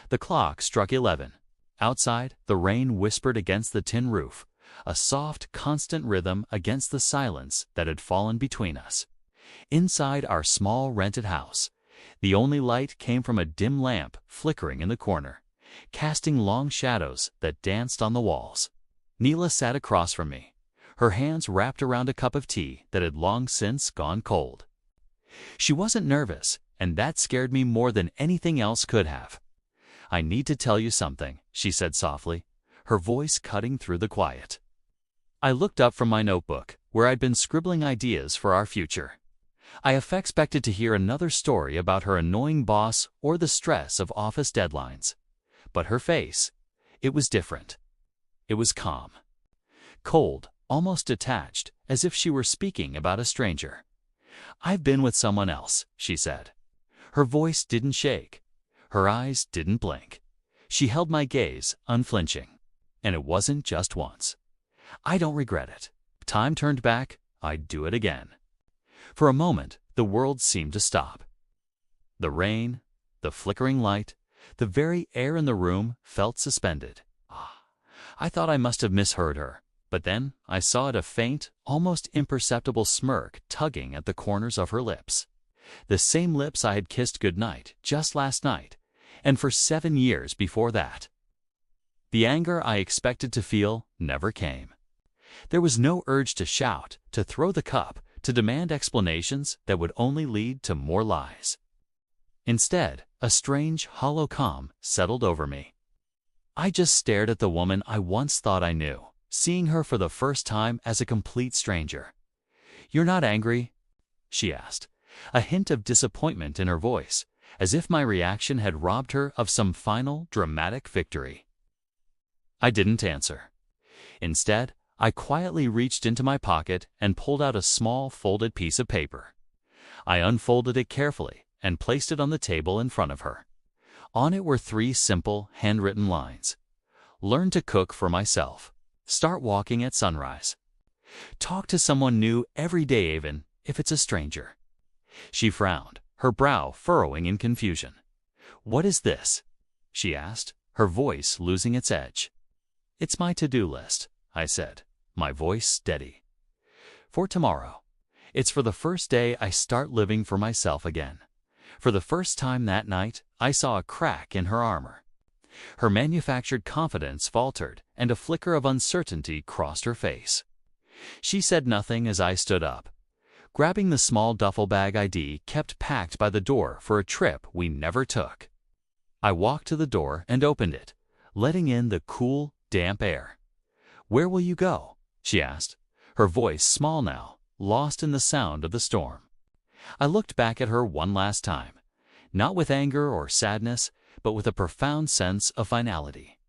The clock struck 11. Outside, the rain whispered against the tin roof, a soft, constant rhythm against the silence that had fallen between us. Inside our small rented house, the only light came from a dim lamp flickering in the corner, casting long shadows that danced on the walls. Neela sat across from me, her hands wrapped around a cup of tea that had long since gone cold. She wasn't nervous, and that scared me more than anything else could have. "I need to tell you something," she said softly, her voice cutting through the quiet. I looked up from my notebook, where I'd been scribbling ideas for our future. I half expected to hear another story about her annoying boss or the stress of office deadlines. But her face, it was different. It was calm. Cold, almost detached, as if she were speaking about a stranger. "I've been with someone else," she said. Her voice didn't shake. Her eyes didn't blink. She held my gaze, unflinching. And it wasn't just once. "I don't regret it. If time turned back, I'd do it again." For a moment, the world seemed to stop. The rain, the flickering light, the very air in the room felt suspended. I thought I must have misheard her, but then I saw a faint, almost imperceptible smirk tugging at the corners of her lips. The same lips I had kissed goodnight just last night, and for 7 years before that. The anger I expected to feel never came. There was no urge to shout, to throw the cup, to demand explanations that would only lead to more lies. Instead, a strange, hollow calm settled over me. I just stared at the woman I once thought I knew, seeing her for the first time as a complete stranger. "You're not angry?" she asked, a hint of disappointment in her voice, as if my reaction had robbed her of some final, dramatic victory. I didn't answer. Instead, I quietly reached into my pocket and pulled out a small, folded piece of paper. I unfolded it carefully and placed it on the table in front of her. On it were 3 simple, handwritten lines. "Learn to cook for myself. Start walking at sunrise. Talk to someone new every day, even if it's a stranger." She frowned, her brow furrowing in confusion. "What is this?" she asked, her voice losing its edge. "It's my to-do list," I said, my voice steady. "For tomorrow. It's for the first day I start living for myself again." For the first time that night, I saw a crack in her armor. Her manufactured confidence faltered, and a flicker of uncertainty crossed her face. She said nothing as I stood up, grabbing the small duffel bag ID kept packed by the door for a trip we never took. I walked to the door and opened it, letting in the cool, damp air. "Where will you go?" she asked, her voice small now, lost in the sound of the storm. I looked back at her one last time, not with anger or sadness, but with a profound sense of finality.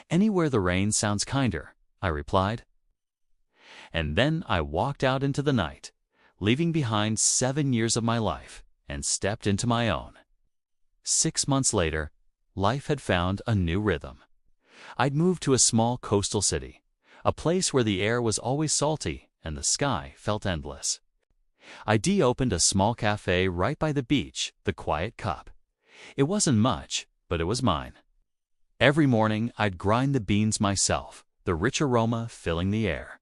"Anywhere the rain sounds kinder," I replied. And then I walked out into the night, leaving behind 7 years of my life, and stepped into my own. 6 months later, life had found a new rhythm. I'd moved to a small coastal city, a place where the air was always salty and the sky felt endless. I opened a small cafe right by the beach, the Quiet Cup. It wasn't much, but it was mine. Every morning I'd grind the beans myself, the rich aroma filling the air.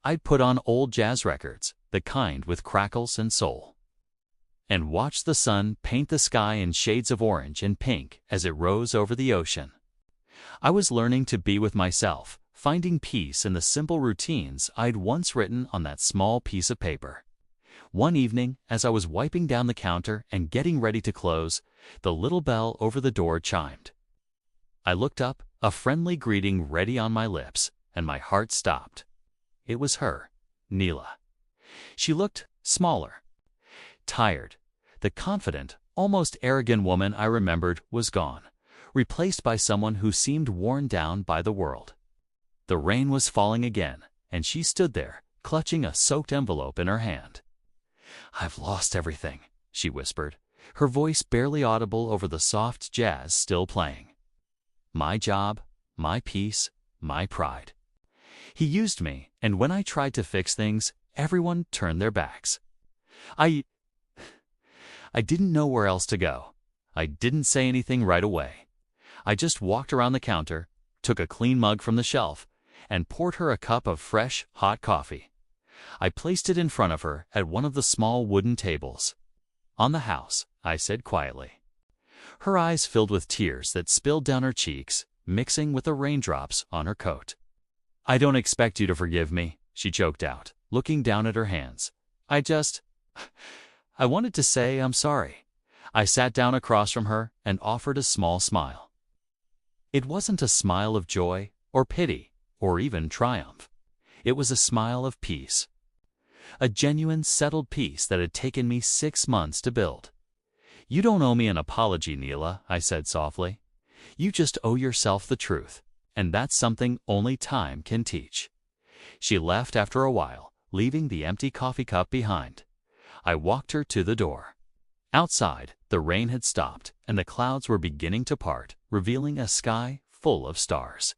I'd put on old jazz records, the kind with crackles and soul, and watch the sun paint the sky in shades of orange and pink as it rose over the ocean. I was learning to be with myself, finding peace in the simple routines I'd once written on that small piece of paper. One evening, as I was wiping down the counter and getting ready to close, the little bell over the door chimed. I looked up, a friendly greeting ready on my lips, and my heart stopped. It was her, Neela. She looked smaller, tired. The confident, almost arrogant woman I remembered was gone, replaced by someone who seemed worn down by the world. The rain was falling again, and she stood there, clutching a soaked envelope in her hand. "I've lost everything," she whispered, her voice barely audible over the soft jazz still playing. "My job, my peace, my pride. He used me, and when I tried to fix things, everyone turned their backs. I didn't know where else to go. I didn't say anything right away. I just walked around the counter, took a clean mug from the shelf, and poured her a cup of fresh, hot coffee. I placed it in front of her at one of the small wooden tables. "On the house," I said quietly. Her eyes filled with tears that spilled down her cheeks, mixing with the raindrops on her coat. "I don't expect you to forgive me," she choked out, looking down at her hands. I wanted to say I'm sorry." I sat down across from her and offered a small smile. It wasn't a smile of joy or pity or even triumph. It was a smile of peace. A genuine, settled peace that had taken me 6 months to build. "You don't owe me an apology, Neela," I said softly. "You just owe yourself the truth, and that's something only time can teach." She left after a while, leaving the empty coffee cup behind. I walked her to the door. Outside, the rain had stopped, and the clouds were beginning to part, revealing a sky full of stars.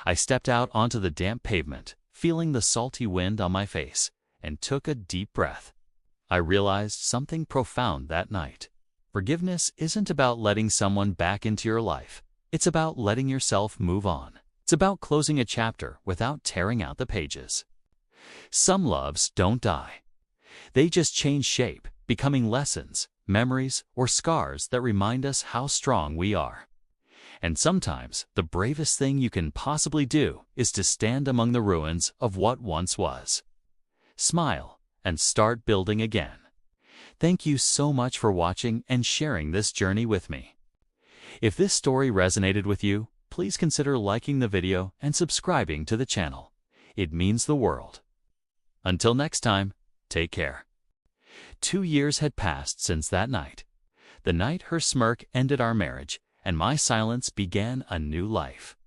I stepped out onto the damp pavement, feeling the salty wind on my face, and took a deep breath. I realized something profound that night. Forgiveness isn't about letting someone back into your life. It's about letting yourself move on. It's about closing a chapter without tearing out the pages. Some loves don't die. They just change shape, becoming lessons, memories, or scars that remind us how strong we are. And sometimes, the bravest thing you can possibly do is to stand among the ruins of what once was. Smile, and start building again. Thank you so much for watching and sharing this journey with me. If this story resonated with you, please consider liking the video and subscribing to the channel. It means the world. Until next time, take care. 2 years had passed since that night. The night her smirk ended our marriage, and my silence began a new life.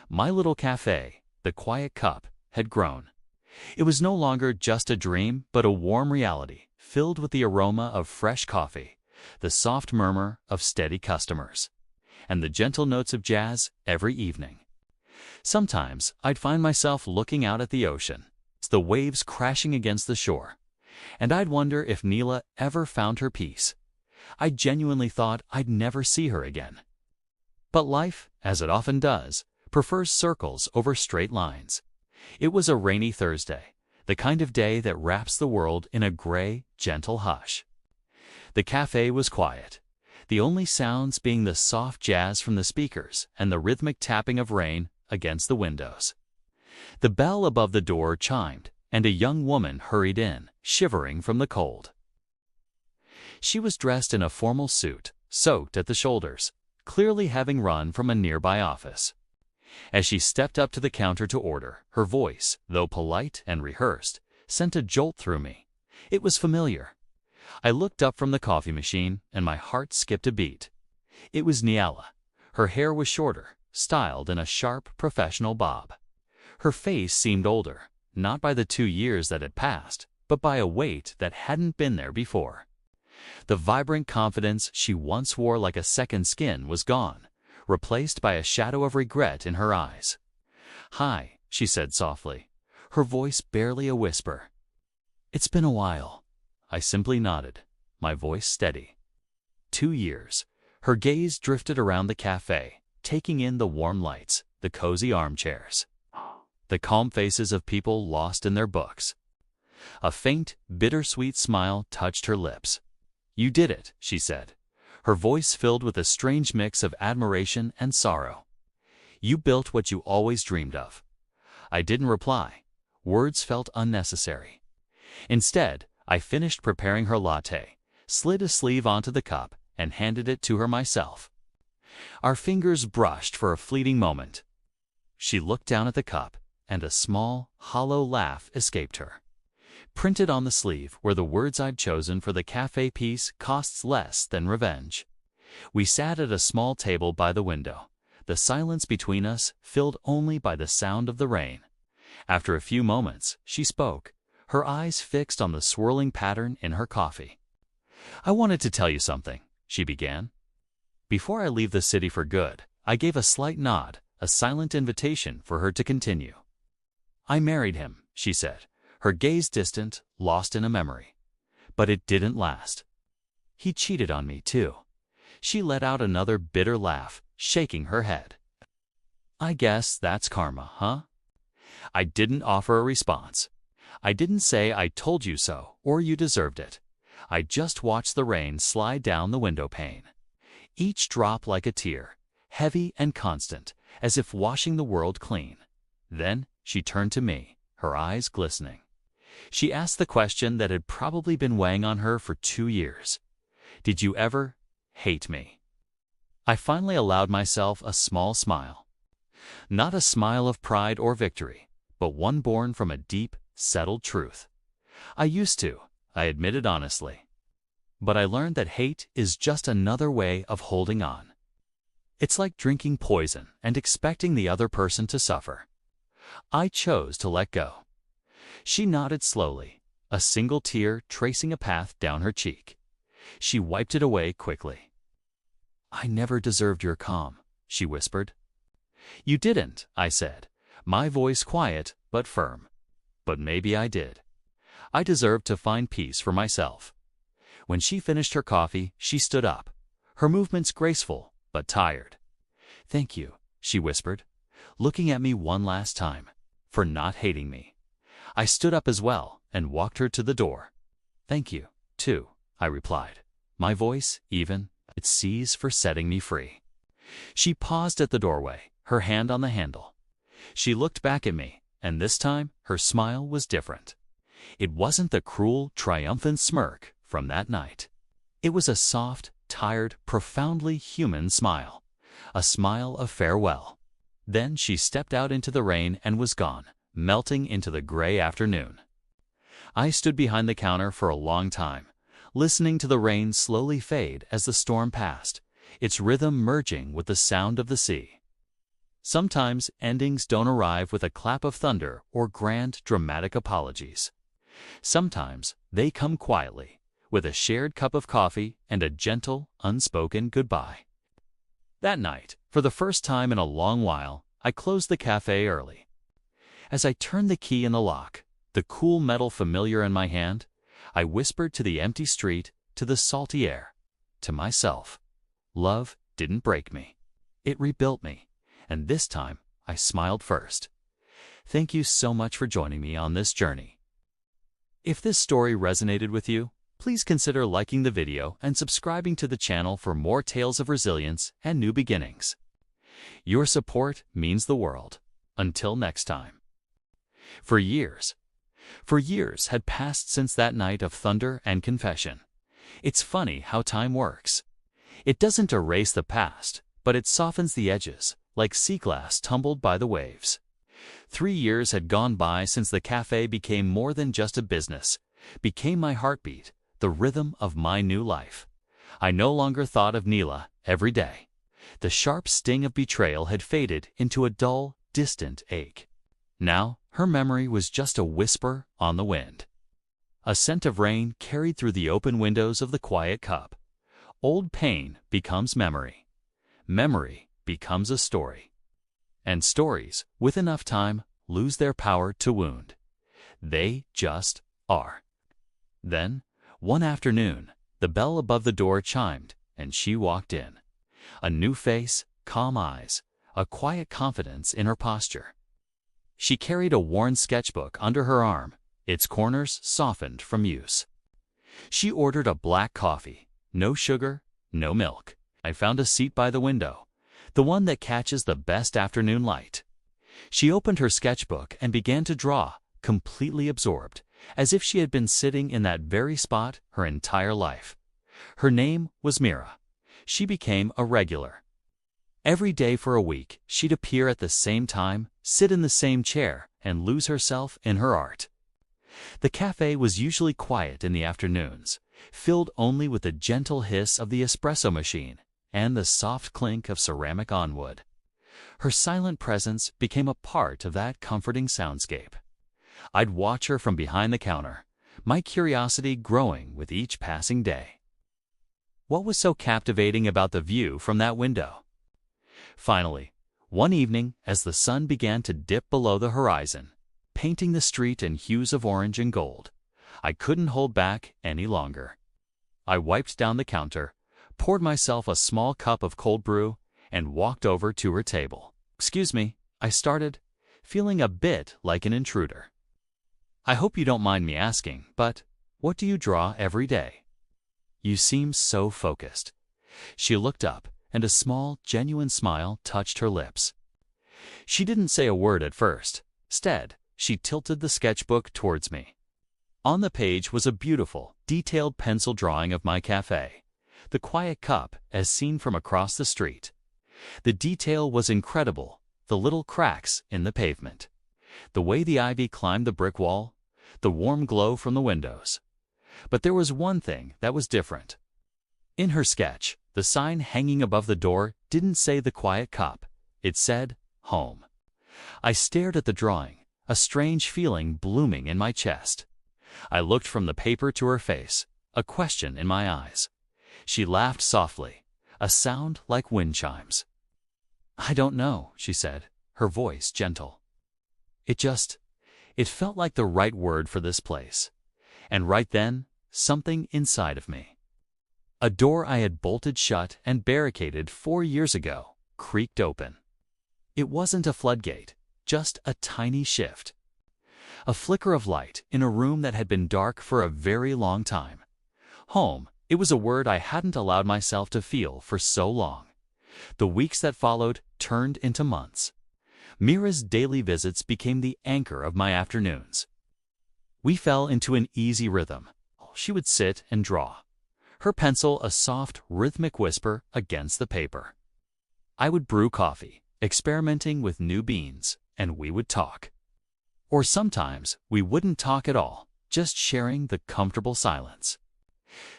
My little cafe, the Quiet Cup, had grown. It was no longer just a dream, but a warm reality, filled with the aroma of fresh coffee, the soft murmur of steady customers, and the gentle notes of jazz every evening. Sometimes I'd find myself looking out at the ocean, the waves crashing against the shore, and I'd wonder if Neela ever found her peace. I genuinely thought I'd never see her again. But life, as it often does, prefers circles over straight lines. It was a rainy Thursday, the kind of day that wraps the world in a gray, gentle hush. The cafe was quiet, the only sounds being the soft jazz from the speakers and the rhythmic tapping of rain against the windows. The bell above the door chimed, and a young woman hurried in, shivering from the cold. She was dressed in a formal suit, soaked at the shoulders, clearly having run from a nearby office. As she stepped up to the counter to order, her voice, though polite and rehearsed, sent a jolt through me. It was familiar. I looked up from the coffee machine, and my heart skipped a beat. It was Neela. Her hair was shorter, styled in a sharp, professional bob. Her face seemed older, not by the 2 years that had passed, but by a weight that hadn't been there before. The vibrant confidence she once wore like a second skin was gone, replaced by a shadow of regret in her eyes. "Hi," she said softly, her voice barely a whisper. "It's been a while." I simply nodded, my voice steady. 2 years. Her gaze drifted around the cafe, taking in the warm lights, the cozy armchairs, the calm faces of people lost in their books. A faint, bittersweet smile touched her lips. "You did it," she said, her voice filled with a strange mix of admiration and sorrow. "You built what you always dreamed of." I didn't reply. Words felt unnecessary. Instead, I finished preparing her latte, slid a sleeve onto the cup, and handed it to her myself. Our fingers brushed for a fleeting moment. She looked down at the cup, and a small, hollow laugh escaped her. Printed on the sleeve were the words I'd chosen for the cafe piece costs less than revenge. We sat at a small table by the window, the silence between us filled only by the sound of the rain. After a few moments, she spoke, her eyes fixed on the swirling pattern in her coffee. "I wanted to tell you something," she began. Before I leave the city for good, I gave a slight nod, a silent invitation for her to continue. "I married him," she said, her gaze distant, lost in a memory. "But it didn't last. He cheated on me, too." She let out another bitter laugh, shaking her head. I guess that's karma, huh? I didn't offer a response. I didn't say I told you so or you deserved it. I just watched the rain slide down the window pane. Each drop like a tear, heavy and constant, as if washing the world clean. Then she turned to me, her eyes glistening. She asked the question that had probably been weighing on her for 2 years. Did you ever hate me? I finally allowed myself a small smile. Not a smile of pride or victory, but one born from a deep, settled truth. I used to, I admitted honestly. But I learned that hate is just another way of holding on. It's like drinking poison and expecting the other person to suffer. I chose to let go. She nodded slowly, a single tear tracing a path down her cheek. She wiped it away quickly. I never deserved your calm, she whispered. You didn't, I said, my voice quiet but firm. But maybe I did. I deserved to find peace for myself. When she finished her coffee, she stood up, her movements graceful but tired. Thank you, she whispered, looking at me one last time, for not hating me. I stood up as well and walked her to the door. Thank you, too, I replied, my voice even, it sees for setting me free. She paused at the doorway, her hand on the handle. She looked back at me, and this time her smile was different. It wasn't the cruel, triumphant smirk from that night. It was a soft, tired, profoundly human smile, a smile of farewell. Then she stepped out into the rain and was gone, melting into the gray afternoon. I stood behind the counter for a long time, listening to the rain slowly fade as the storm passed, its rhythm merging with the sound of the sea. Sometimes endings don't arrive with a clap of thunder or grand, dramatic apologies. Sometimes they come quietly, with a shared cup of coffee and a gentle, unspoken goodbye. That night, for the first time in a long while, I closed the cafe early. As I turned the key in the lock, the cool metal familiar in my hand, I whispered to the empty street, to the salty air, to myself. Love didn't break me. It rebuilt me, and this time I smiled first. Thank you so much for joining me on this journey. If this story resonated with you, please consider liking the video and subscribing to the channel for more tales of resilience and new beginnings. Your support means the world. Until next time. For years had passed since that night of thunder and confession. It's funny how time works. It doesn't erase the past, but it softens the edges, like sea glass tumbled by the waves. 3 years had gone by since the cafe became more than just a business, became my heartbeat, the rhythm of my new life. I no longer thought of Neela every day. The sharp sting of betrayal had faded into a dull, distant ache. Now, her memory was just a whisper on the wind. A scent of rain carried through the open windows of the quiet cup. Old pain becomes memory. Memory becomes a story. And stories, with enough time, lose their power to wound. They just are. Then, one afternoon, the bell above the door chimed, and she walked in. A new face, calm eyes, a quiet confidence in her posture. She carried a worn sketchbook under her arm, its corners softened from use. She ordered a black coffee, no sugar, no milk. I found a seat by the window, the one that catches the best afternoon light. She opened her sketchbook and began to draw, completely absorbed, as if she had been sitting in that very spot her entire life. Her name was Mira. She became a regular. Every day for a week, she'd appear at the same time, sit in the same chair, and lose herself in her art. The cafe was usually quiet in the afternoons, filled only with the gentle hiss of the espresso machine and the soft clink of ceramic on wood. Her silent presence became a part of that comforting soundscape. I'd watch her from behind the counter, my curiosity growing with each passing day. What was so captivating about the view from that window? Finally, one evening, as the sun began to dip below the horizon, painting the street in hues of orange and gold, I couldn't hold back any longer. I wiped down the counter, poured myself a small cup of cold brew, and walked over to her table. "Excuse me," I started, feeling a bit like an intruder. "I hope you don't mind me asking, but what do you draw every day?" "You seem so focused." She looked up, and a small, genuine smile touched her lips. She didn't say a word at first. Instead, she tilted the sketchbook towards me. On the page was a beautiful, detailed pencil drawing of my cafe, the quiet cup as seen from across the street. The detail was incredible, the little cracks in the pavement, the way the ivy climbed the brick wall, the warm glow from the windows. But there was one thing that was different. In her sketch, the sign hanging above the door didn't say the quiet cup. It said, "Home." I stared at the drawing, a strange feeling blooming in my chest. I looked from the paper to her face, a question in my eyes. She laughed softly, a sound like wind chimes. "I don't know," she said, her voice gentle. It felt like the right word for this place. And right then, something inside of me, a door I had bolted shut and barricaded 4 years ago, creaked open. It wasn't a floodgate, just a tiny shift. A flicker of light in a room that had been dark for a very long time. Home, it was a word I hadn't allowed myself to feel for so long. The weeks that followed turned into months. Mira's daily visits became the anchor of my afternoons. We fell into an easy rhythm. She would sit and draw, her pencil a soft, rhythmic whisper against the paper. I would brew coffee, experimenting with new beans, and we would talk. Or sometimes we wouldn't talk at all, just sharing the comfortable silence.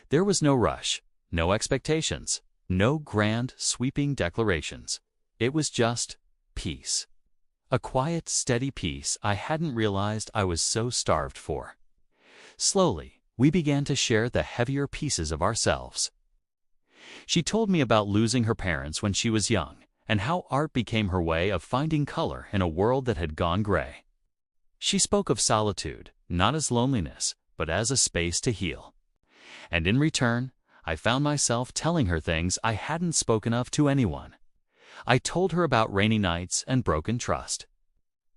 There was no rush, no expectations, no grand, sweeping declarations. It was just peace. A quiet, steady peace I hadn't realized I was so starved for. Slowly, we began to share the heavier pieces of ourselves. She told me about losing her parents when she was young, and how art became her way of finding color in a world that had gone gray. She spoke of solitude, not as loneliness, but as a space to heal. And in return, I found myself telling her things I hadn't spoken of to anyone. I told her about rainy nights and broken trust.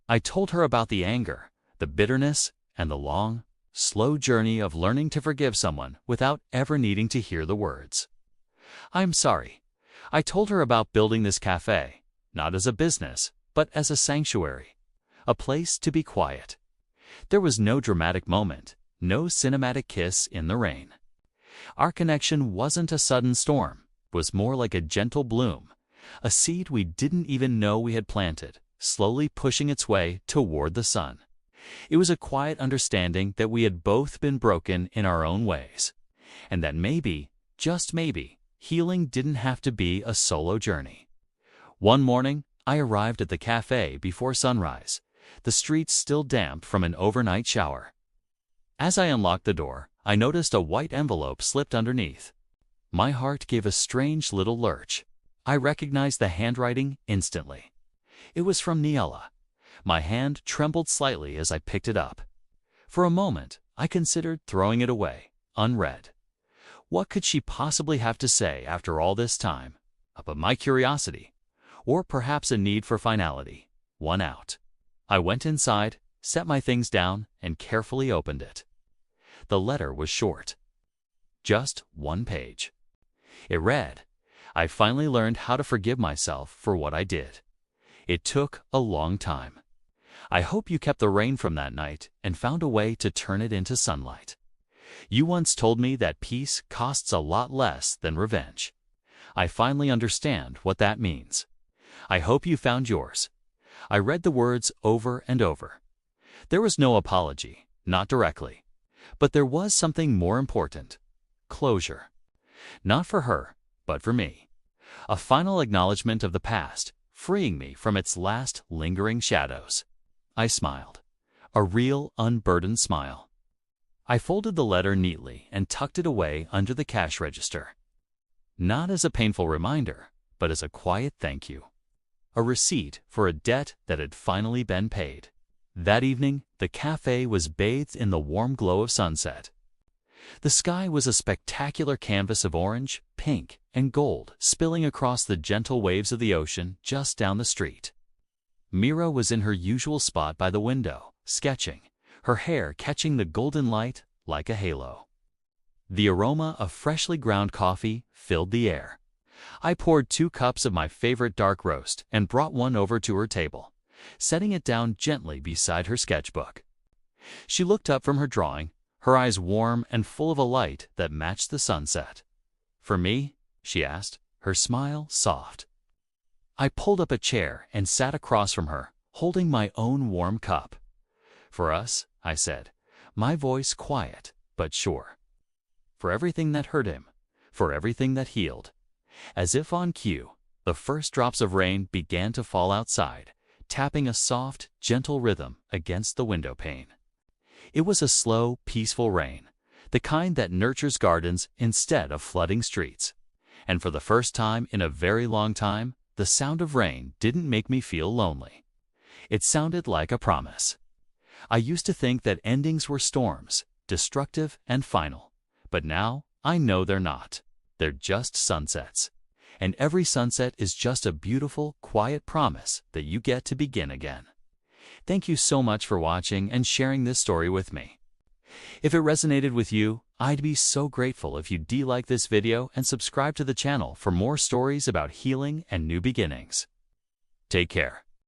I told her about the anger, the bitterness, and the long, slow journey of learning to forgive someone without ever needing to hear the words. "I'm sorry." I told her about building this cafe, not as a business, but as a sanctuary, a place to be quiet. There was no dramatic moment, no cinematic kiss in the rain. Our connection wasn't a sudden storm, it was more like a gentle bloom, a seed we didn't even know we had planted, slowly pushing its way toward the sun. It was a quiet understanding that we had both been broken in our own ways, and that maybe, just maybe, healing didn't have to be a solo journey. One morning, I arrived at the cafe before sunrise, the streets still damp from an overnight shower. As I unlocked the door, I noticed a white envelope slipped underneath. My heart gave a strange little lurch. I recognized the handwriting instantly. It was from Niella. My hand trembled slightly as I picked it up. For a moment, I considered throwing it away, unread. What could she possibly have to say after all this time? But my curiosity, or perhaps a need for finality, won out. I went inside, set my things down, and carefully opened it. The letter was short. Just 1 page. It read, "I finally learned how to forgive myself for what I did. It took a long time. I hope you kept the rain from that night and found a way to turn it into sunlight. You once told me that peace costs a lot less than revenge. I finally understand what that means. I hope you found yours." I read the words over and over. There was no apology, not directly. But there was something more important. Closure. Not for her, but for me. A final acknowledgement of the past, freeing me from its last lingering shadows. I smiled. A real, unburdened smile. I folded the letter neatly and tucked it away under the cash register. Not as a painful reminder, but as a quiet thank you. A receipt for a debt that had finally been paid. That evening, the cafe was bathed in the warm glow of sunset. The sky was a spectacular canvas of orange, pink, and gold spilling across the gentle waves of the ocean just down the street. Mira was in her usual spot by the window, sketching, her hair catching the golden light like a halo. The aroma of freshly ground coffee filled the air. I poured 2 cups of my favorite dark roast and brought one over to her table, setting it down gently beside her sketchbook. She looked up from her drawing, her eyes warm and full of a light that matched the sunset. "For me?" she asked, her smile soft. I pulled up a chair and sat across from her, holding my own warm cup. "For us," I said, my voice quiet but sure. "For everything that hurt him, for everything that healed." As if on cue, the first drops of rain began to fall outside, tapping a soft, gentle rhythm against the window pane. It was a slow, peaceful rain, the kind that nurtures gardens instead of flooding streets. And for the first time in a very long time, the sound of rain didn't make me feel lonely. It sounded like a promise. I used to think that endings were storms, destructive and final. But now I know they're not. They're just sunsets. And every sunset is just a beautiful, quiet promise that you get to begin again. Thank you so much for watching and sharing this story with me. If it resonated with you, I'd be so grateful if you'd like this video and subscribe to the channel for more stories about healing and new beginnings. Take care.